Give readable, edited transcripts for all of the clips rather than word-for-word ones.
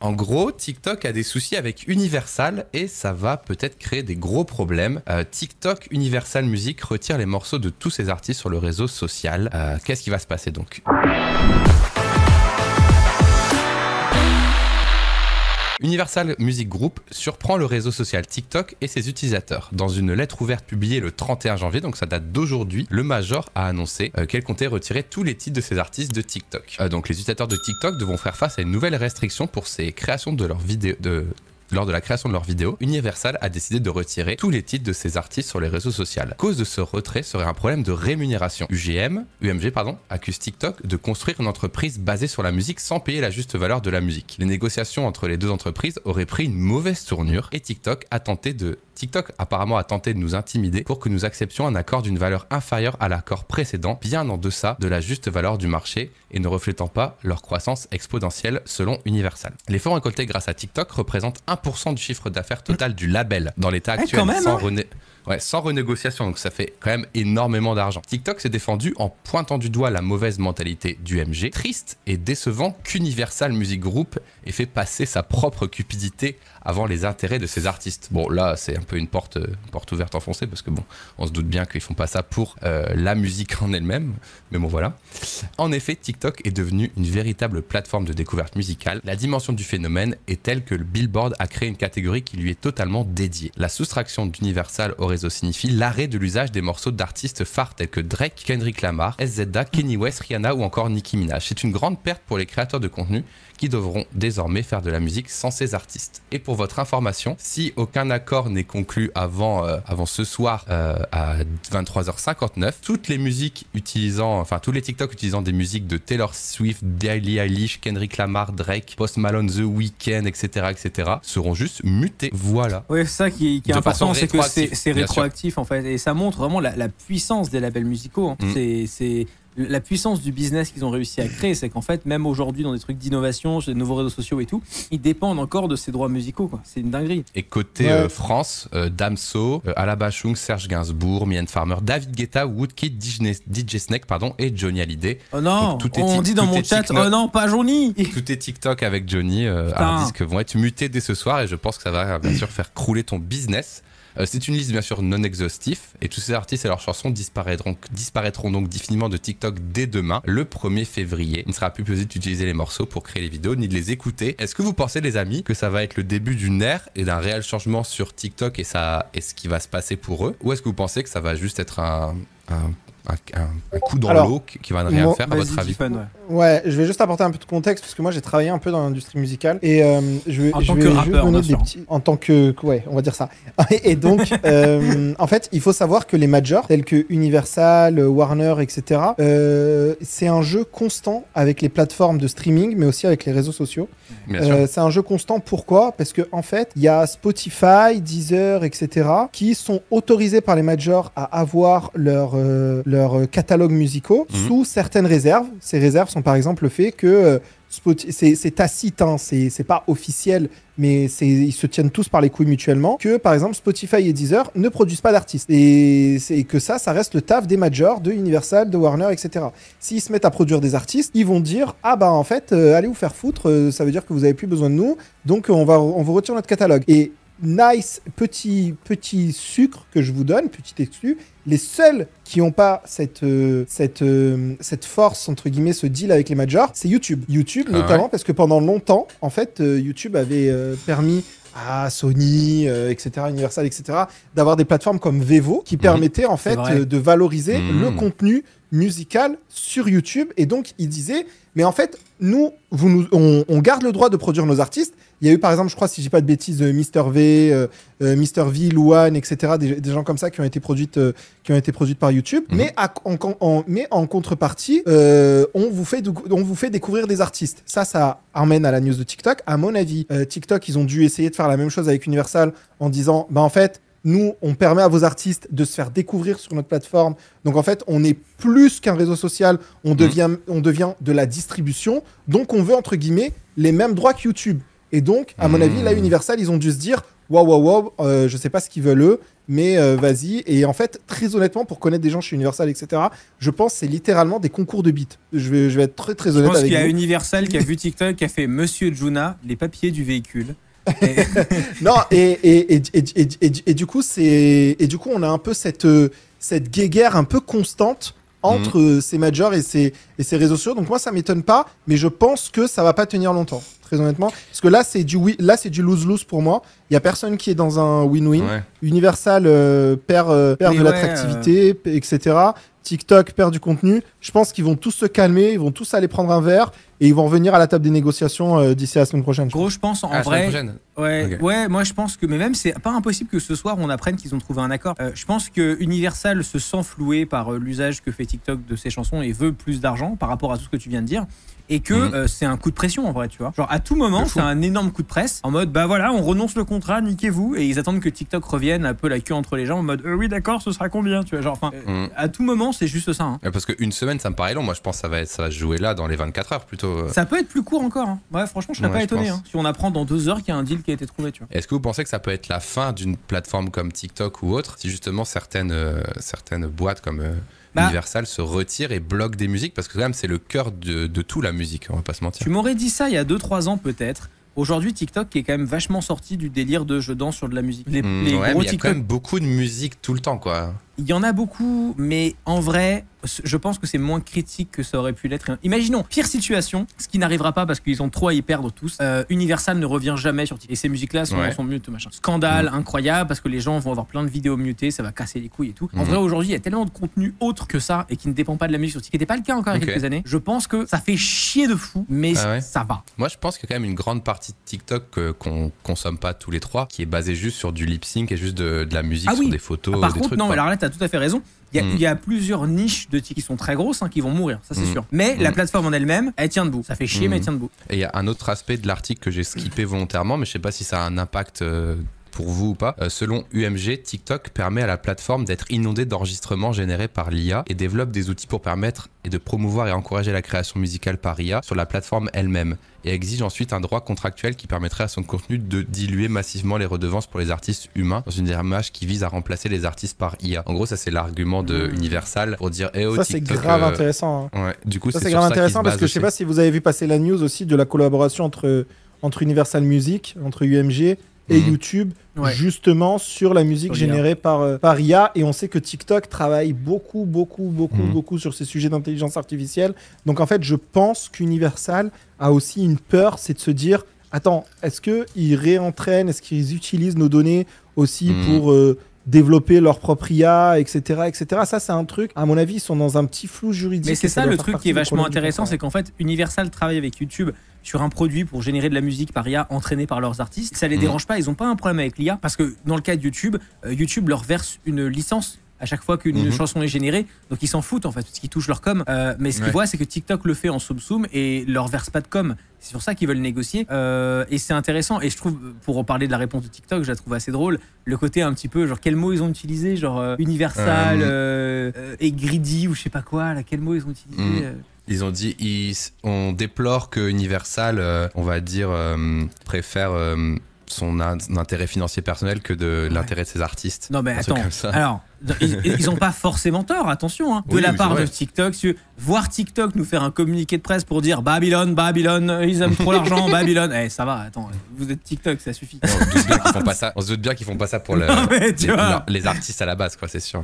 En gros, TikTok a des soucis avec Universal et ça va peut-être créer des gros problèmes. TikTok, Universal Music retire les morceaux de tous ses artistes sur le réseau social. Qu'est-ce qui va se passer donc ? Universal Music Group surprend le réseau social TikTok et ses utilisateurs. Dans une lettre ouverte publiée le 31 janvier, donc ça date d'aujourd'hui, le Major a annoncé qu'elle comptait retirer tous les titres de ses artistes de TikTok. Donc les utilisateurs de TikTok devront faire face à une nouvelle restriction pour ces créations de leurs vidéos. Lors de la création de leurs vidéos, Universal a décidé de retirer tous les titres de ses artistes sur les réseaux sociaux. La cause de ce retrait serait un problème de rémunération. UMG accuse TikTok de construire une entreprise basée sur la musique sans payer la juste valeur de la musique. Les négociations entre les deux entreprises auraient pris une mauvaise tournure et TikTok apparemment a tenté de nous intimider pour que nous acceptions un accord d'une valeur inférieure à l'accord précédent, bien en deçà de la juste valeur du marché et ne reflétant pas leur croissance exponentielle selon Universal. Les fonds récoltés grâce à TikTok représentent 1% du chiffre d'affaires total du label dans l'état actuel, sans renégociation, donc ça fait quand même énormément d'argent. TikTok s'est défendu en pointant du doigt la mauvaise mentalité d'UMG. Triste et décevant qu'Universal Music Group ait fait passer sa propre cupidité avant les intérêts de ses artistes. Bon, là, c'est un peu une porte ouverte enfoncée parce que bon, on se doute bien qu'ils font pas ça pour la musique en elle-même, mais bon, voilà. En effet, TikTok est devenu une véritable plateforme de découverte musicale. La dimension du phénomène est telle que le Billboard a créé une catégorie qui lui est totalement dédiée. La soustraction d'Universal au réseau signifie l'arrêt de l'usage des morceaux d'artistes phares tels que Drake, Kendrick Lamar, SZA, Kanye West, Rihanna ou encore Nicki Minaj. C'est une grande perte pour les créateurs de contenu qui devront désormais faire de la musique sans ces artistes. Et pour votre information, si aucun accord n'est conclu avant ce soir à 23h59, toutes les musiques tous les TikTok utilisant des musiques de Taylor Swift, Billie Eilish, Kendrick Lamar, Drake, Post Malone, The Weeknd, etc., seront juste mutés. Voilà. Oui, c'est ça qui est important, c'est que c'est rétroactif en fait, et ça montre vraiment la puissance des labels musicaux. Hein. C'est la puissance du business qu'ils ont réussi à créer, c'est qu'en fait, même aujourd'hui, dans des trucs d'innovation, sur les nouveaux réseaux sociaux et tout, ils dépendent encore de ces droits musicaux, quoi. C'est une dinguerie. Et côté France, Damso, Alabashung, Serge Gainsbourg, Mylène Farmer, David Guetta, Woodkid, DJ Snake, et Johnny Hallyday. Oh non, on dit dans mon chat, oh non, pas Johnny. Tout est TikTok avec Johnny, disques vont être mutés dès ce soir et je pense que ça va bien sûr faire crouler ton business. C'est une liste bien sûr non exhaustive et tous ces artistes et leurs chansons disparaîtront donc définitivement de TikTok dès demain, le 1er février. Il ne sera plus possible d'utiliser les morceaux pour créer les vidéos ni de les écouter. Est-ce que vous pensez les amis que ça va être le début d'une ère et d'un réel changement sur TikTok et ce qui va se passer pour eux? Ou est-ce que vous pensez que ça va juste être un coup dans l'eau qui va rien faire à votre avis? Ouais, je vais juste apporter un peu de contexte parce que moi j'ai travaillé un peu dans l'industrie musicale et en tant que rappeur, en tant que on va dire ça. Et donc en fait, il faut savoir que les majors tels que Universal, Warner, etc. C'est un jeu constant avec les plateformes de streaming, mais aussi avec les réseaux sociaux. C'est un jeu constant. Pourquoi? Parce que en fait, il y a Spotify, Deezer, etc. qui sont autorisés par les majors à avoir leur catalogue musicaux sous certaines réserves. Ces réserves sont par exemple le fait que c'est tacite, hein, c'est pas officiel, mais ils se tiennent tous par les couilles mutuellement, que par exemple Spotify et Deezer ne produisent pas d'artistes. Et que ça reste le taf des majors, de Universal, de Warner, etc. S'ils se mettent à produire des artistes, ils vont dire « Ah bah en fait, allez vous faire foutre, ça veut dire que vous avez plus besoin de nous, donc on vous retire notre catalogue. » Et nice, petit sucre que je vous donne, petit exclu, les seuls qui n'ont pas cette force, entre guillemets, ce deal avec les majors, c'est YouTube. YouTube, notamment parce que pendant longtemps, en fait, YouTube avait permis à Sony, etc., Universal, etc., d'avoir des plateformes comme Vevo qui permettaient, en fait, de valoriser le contenu musical sur YouTube. Et donc, ils disaient, mais en fait, nous, on garde le droit de produire nos artistes. Il y a eu, par exemple, je crois, si je dis pas de bêtises, Mr V, Mr V, Louane, etc., des gens comme ça qui ont été produites par YouTube. Mais en contrepartie, on vous fait découvrir des artistes. Ça amène à la news de TikTok. À mon avis, TikTok, ils ont dû essayer de faire la même chose avec Universal en disant, bah en fait, nous, on permet à vos artistes de se faire découvrir sur notre plateforme. Donc, en fait, on est plus qu'un réseau social. On devient de la distribution. Donc, on veut, entre guillemets, les mêmes droits que YouTube. Et donc, à mon avis, là, Universal, ils ont dû se dire « waouh, je sais pas ce qu'ils veulent eux, mais vas-y. Et en fait, très honnêtement, pour connaître des gens chez Universal, etc., je pense que c'est littéralement des concours de beats. Je vais être très très honnête avec vous. Je pense qu'il y a Universal qui a vu TikTok, qui a fait Monsieur Juna, les papiers du véhicule. Non, et du coup, on a un peu cette guéguerre un peu constante entre ces majors et ces réseaux sociaux. Donc moi, ça m'étonne pas, mais je pense que ça va pas tenir longtemps, très honnêtement. Parce que là, c'est du lose-lose pour moi. Il y a personne qui est dans un win-win. Ouais. Universal perd de l'attractivité, etc. TikTok perd du contenu. Je pense qu'ils vont tous se calmer, ils vont tous aller prendre un verre et ils vont revenir à la table des négociations d'ici la semaine prochaine. Gros, je pense en vrai. Ouais, moi je pense que, mais même c'est pas impossible que ce soir on apprenne qu'ils ont trouvé un accord. Je pense que Universal se sent floué par l'usage que fait TikTok de ses chansons et veut plus d'argent par rapport à tout ce que tu viens de dire. Et que c'est un coup de pression en vrai, tu vois. Genre à tout moment, c'est un énorme coup de presse en mode bah voilà, on renonce le contrat, niquez-vous. Et ils attendent que TikTok revienne un peu la queue entre les jambes en mode oui, d'accord, ce sera combien, tu vois. Genre, à tout moment, c'est juste ça. Hein. Parce qu'une semaine, ça me paraît long. Moi, je pense que ça va se jouer là dans les 24 heures plutôt. Ça peut être plus court encore. Hein. Ouais, franchement, je serais pas étonné. Hein, si on apprend dans 2 heures qu'il y a un deal qui a été trouvé, tu vois. Est-ce que vous pensez que ça peut être la fin d'une plateforme comme TikTok ou autre si justement certaines boîtes comme Universal se retire et bloque des musiques parce que quand même c'est le cœur de tout la musique, on va pas se mentir. Tu m'aurais dit ça il y a 2-3 ans peut-être. Aujourd'hui, TikTok est quand même vachement sorti du délire de je danse sur de la musique. Ouais, mais il y a quand même beaucoup de musique tout le temps, quoi. Il y en a beaucoup, mais en vrai, je pense que c'est moins critique que ça aurait pu l'être. Imaginons, pire situation, ce qui n'arrivera pas parce qu'ils ont trop à y perdre tous. Universal ne revient jamais sur TikTok. Et ces musiques-là sont mute, machin. Scandale, incroyable, parce que les gens vont avoir plein de vidéos mutées, ça va casser les couilles et tout. En vrai, aujourd'hui, il y a tellement de contenu autre que ça et qui ne dépend pas de la musique sur TikTok. Ce n'était pas le cas encore il y a quelques années. Je pense que ça fait chier de fou, mais ça va. Moi, je pense qu'il y a quand même une grande partie de TikTok qu'on consomme pas tous les trois, qui est basée juste sur du lip sync et juste de la musique sur des photos. Par des contre, trucs, non, alors là, t'as tout à fait raison. Il y a plusieurs niches de TikTok qui sont très grosses, qui vont mourir, ça c'est sûr. Mais la plateforme en elle-même, elle tient debout. Ça fait chier, mais elle tient debout. Et il y a un autre aspect de l'article que j'ai skippé volontairement, mais je sais pas si ça a un impact pour vous ou pas. Selon UMG, TikTok permet à la plateforme d'être inondée d'enregistrements générés par l'IA et développe des outils pour permettre et de promouvoir et encourager la création musicale par IA sur la plateforme elle-même et exige ensuite un droit contractuel qui permettrait à son contenu de diluer massivement les redevances pour les artistes humains dans une démarche qui vise à remplacer les artistes par IA. En gros, ça c'est l'argument de Universal pour dire ça c'est grave intéressant. Hein. Ouais, du coup, ça c'est grave intéressant parce que je sais pas si vous avez vu passer la news aussi de la collaboration entre Universal Music, entre UMG et YouTube, justement sur la musique générée par IA. Et on sait que TikTok travaille beaucoup sur ces sujets d'intelligence artificielle. Donc en fait, je pense qu'Universal a aussi une peur, c'est de se dire, attends, est-ce qu'ils réentraînent, est-ce qu'ils utilisent nos données aussi pour développer leur propre IA, etc. Ça, c'est un truc, à mon avis, ils sont dans un petit flou juridique. Mais c'est ça le truc qui est vachement intéressant, c'est qu'en fait, Universal travaille avec YouTube sur un produit pour générer de la musique par IA entraînée par leurs artistes. Ça les dérange pas, ils ont pas un problème avec l'IA parce que dans le cas de YouTube, YouTube leur verse une licence à chaque fois qu'une chanson est générée, donc ils s'en foutent en fait parce qu'ils touchent leur com. Mais ce qu'ils voient, c'est que TikTok le fait en soum et leur verse pas de com. C'est sur ça qu'ils veulent négocier et c'est intéressant. Et je trouve, pour reparler de la réponse de TikTok, je la trouve assez drôle. Le côté un petit peu genre quel mot ils ont utilisé, genre Universal et greedy ou je sais pas quoi. Là, quel mot ils ont utilisé Ils ont dit, on déplore que Universal, on va dire, préfère son intérêt financier personnel que de l'intérêt de ses artistes. Non mais attends, alors ils n'ont pas forcément tort, attention, hein, de la part de TikTok. Voir TikTok nous faire un communiqué de presse pour dire Babylone, ils aiment trop l'argent, Babylone. Ça va, attends, vous êtes TikTok, ça suffit. Non, on se doute bien qu'ils font pas ça pour les artistes à la base, quoi, c'est sûr.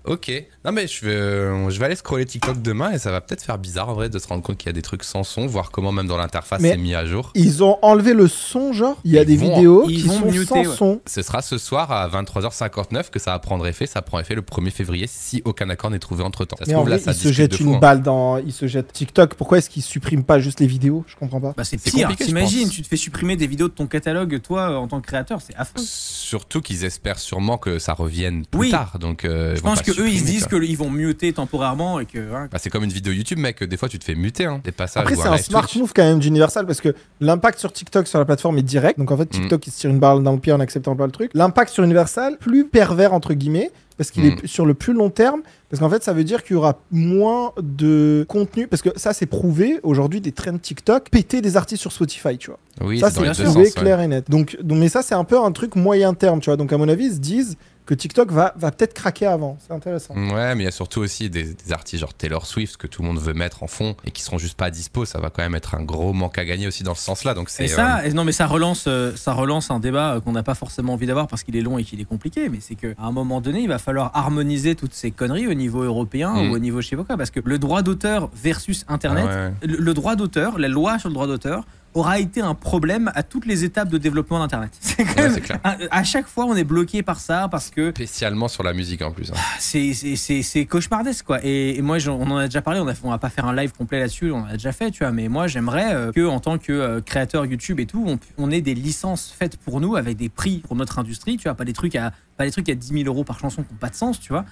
Ok, non mais je vais aller scroller TikTok demain et ça va peut-être faire bizarre en vrai de se rendre compte qu'il y a des trucs sans son, voir comment même dans l'interface c'est mis à jour. Ils ont enlevé le son, genre il y a des vidéos qui sont muter, sans son. Ce sera ce soir à 23h59 que ça va prendre effet. Ça prend effet le 1er février si aucun accord n'est trouvé entre temps. Mais en vrai, ils se jettent une balle dans. Ils se jettent TikTok. Pourquoi est-ce qu'ils suppriment pas juste les vidéos? Je comprends pas. Bah c'est pire. T'imagines, tu te fais supprimer des vidéos de ton catalogue, toi, en tant que créateur, c'est affreux. Surtout qu'ils espèrent sûrement que ça revienne plus tard. Donc, je pense que eux, ils se disent qu'ils vont muter temporairement et que. Bah, c'est comme une vidéo YouTube, mec. Des fois, tu te fais muter. Hein, des passages. Après, c'est un smart move quand même d'Universal parce que l'impact sur TikTok sur la plateforme est direct. Donc en fait, TikTok il se tire une balle dans le pied en acceptant pas le truc. L'impact sur Universal, plus pervers entre guillemets. parce qu'il est sur le plus long terme. Parce qu'en fait, ça veut dire qu'il y aura moins de contenu. Parce que ça, c'est prouvé. Aujourd'hui, des trends TikTok péter des artistes sur Spotify, tu vois. Oui, ça, c'est prouvé, clair et net. Donc, mais ça, c'est un peu un truc moyen terme, tu vois. Donc, à mon avis, ils se disent que TikTok va peut-être craquer avant. C'est intéressant. Ouais, mais il y a surtout aussi des artistes genre Taylor Swift que tout le monde veut mettre en fond et qui seront juste pas dispo. Ça va quand même être un gros manque à gagner aussi dans ce sens-là. Donc c'est. Non, mais ça relance un débat qu'on n'a pas forcément envie d'avoir parce qu'il est long et qu'il est compliqué. Mais c'est qu'à un moment donné, il va falloir harmoniser toutes ces conneries au niveau européen ou au niveau je sais pas quoi, parce que le droit d'auteur versus Internet, le droit d'auteur, la loi sur le droit d'auteur aura été un problème à toutes les étapes de développement d'Internet. C'est quand même, à chaque fois, on est bloqué par ça parce que... Spécialement sur la musique en plus. Hein. C'est cauchemardesque, quoi. Et moi, on en a déjà parlé, on va pas faire un live complet là-dessus, on a déjà fait, tu vois. Mais moi, j'aimerais que, en tant que créateur YouTube et tout, on ait des licences faites pour nous avec des prix pour notre industrie, tu vois. Pas des trucs à 10 000 € par chanson qui n'ont pas de sens, tu vois.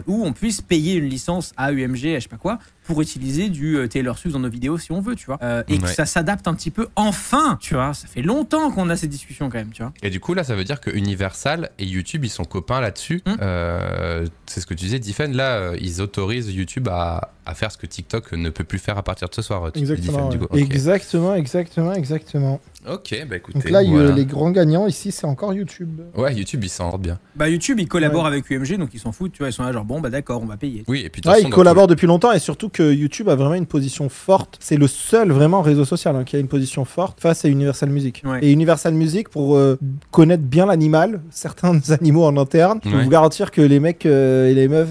Où on puisse payer une licence à UMG, à je sais pas quoi, pour utiliser du Taylor Swift dans nos vidéos si on veut, tu vois. Et que ça s'adapte un petit peu, enfin, tu vois. Ça fait longtemps qu'on a ces discussions quand même, tu vois. Et du coup, là, ça veut dire que Universal et YouTube, ils sont copains là-dessus. C'est ce que tu disais, Diffen. Là, ils autorisent YouTube à faire ce que TikTok ne peut plus faire à partir de ce soir. Exactement. Diffen, okay. Exactement. Ok, bah écoutez. Donc là, les grands gagnants ici, c'est encore YouTube. Ouais, YouTube, ils s'en rendent bien. Bah, YouTube, ils collaborent avec UMG, donc ils s'en foutent, tu vois. Ils sont là, genre, bon, bah d'accord, on va payer. Oui, et puis ils collaborent depuis longtemps, et surtout que YouTube a vraiment une position forte. C'est le seul vraiment réseau social qui a une position forte face à Universal Music. Ouais. Et Universal Music, pour connaître bien l'animal, certains animaux en interne, je peux vous garantir que les mecs et les meufs.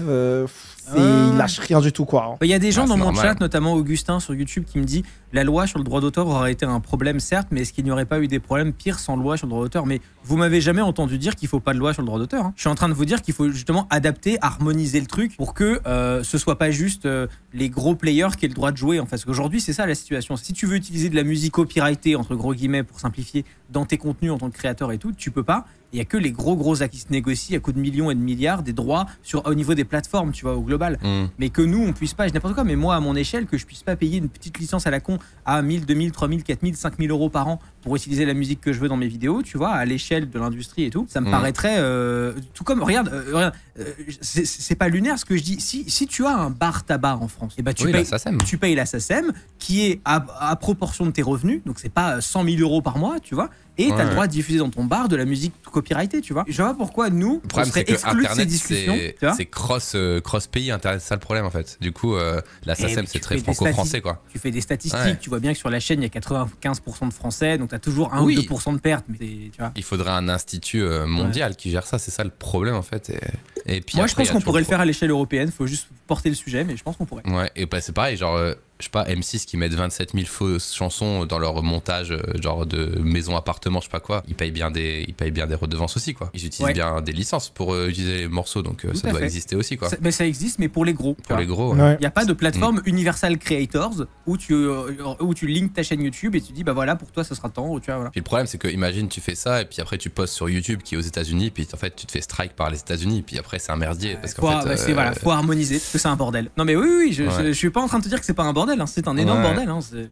Ils lâchent rien du tout, quoi. Il y a des gens dans mon chat, notamment Augustin sur YouTube, qui me dit la loi sur le droit d'auteur aurait été un problème, certes, mais est-ce qu'il n'y aurait pas eu des problèmes pires sans loi sur le droit d'auteur? Mais vous m'avez jamais entendu dire qu'il faut pas de loi sur le droit d'auteur. Hein. Je suis en train de vous dire qu'il faut justement adapter, harmoniser le truc pour que ce soit pas juste les gros players qui aient le droit de jouer. En fait. Parce qu'aujourd'hui, c'est ça la situation. Si tu veux utiliser de la musique copyrightée, entre gros guillemets, pour simplifier, dans tes contenus en tant que créateur et tout, tu peux pas. Il n'y a que les gros acquis qui se négocient à coups de millions et de milliards des droits au niveau des plateformes, tu vois, au global. Mais que nous, on puisse pas, n'importe quoi, mais moi, à mon échelle, que je puisse pas payer une petite licence à la con à 1000, 2000, 3000, 4000, 5000 € par an pour utiliser la musique que je veux dans mes vidéos, tu vois, à l'échelle de l'industrie et tout, ça me paraîtrait tout comme, regarde, c'est pas lunaire ce que je dis. Si tu as un bar tabac en France, et bah tu payes la SACEM qui est à proportion de tes revenus, donc c'est pas 100 000 € par mois, tu vois. Et t'as le droit de diffuser dans ton bar de la musique copyrightée, tu vois. Je vois pas pourquoi nous, on serait exclus de ces discussions. C'est cross pays, Internet, c'est ça le problème en fait. Du coup, la SACEM, c'est très franco-français, quoi. Tu fais des statistiques, tu vois bien que sur la chaîne, il y a 95% de Français, donc t'as toujours 1 ou 2% de pertes. Mais tu vois. Il faudrait un institut mondial qui gère ça, c'est ça le problème en fait. Et puis moi, après, je pense qu'on pourrait le faire à l'échelle européenne, faut juste porter le sujet, mais je pense qu'on pourrait. Ouais, et bah, c'est pareil, genre... je sais pas, M6 qui mettent 27 000 fausses chansons dans leur montage, genre de maison, appartement, je sais pas quoi. Ils payent bien des redevances aussi, quoi. Ils utilisent bien des licences pour utiliser les morceaux, donc ça doit exister aussi, quoi. Mais ça existe, mais pour les gros. Pour les gros, il n'y a pas de plateforme Universal Creators où tu links ta chaîne YouTube et tu dis, bah voilà, pour toi, ça sera tant, tu vois, voilà. Puis le problème, c'est que imagine, tu fais ça et puis après, tu postes sur YouTube qui est aux États-Unis, puis en fait, tu te fais strike par les États-Unis, puis après, c'est un merdier. Parce qu'en fait, faut harmoniser, parce que c'est un bordel. Non, mais oui, je suis pas en train de te dire que c'est pas un bordel, hein, c'est un énorme bordel. Hein,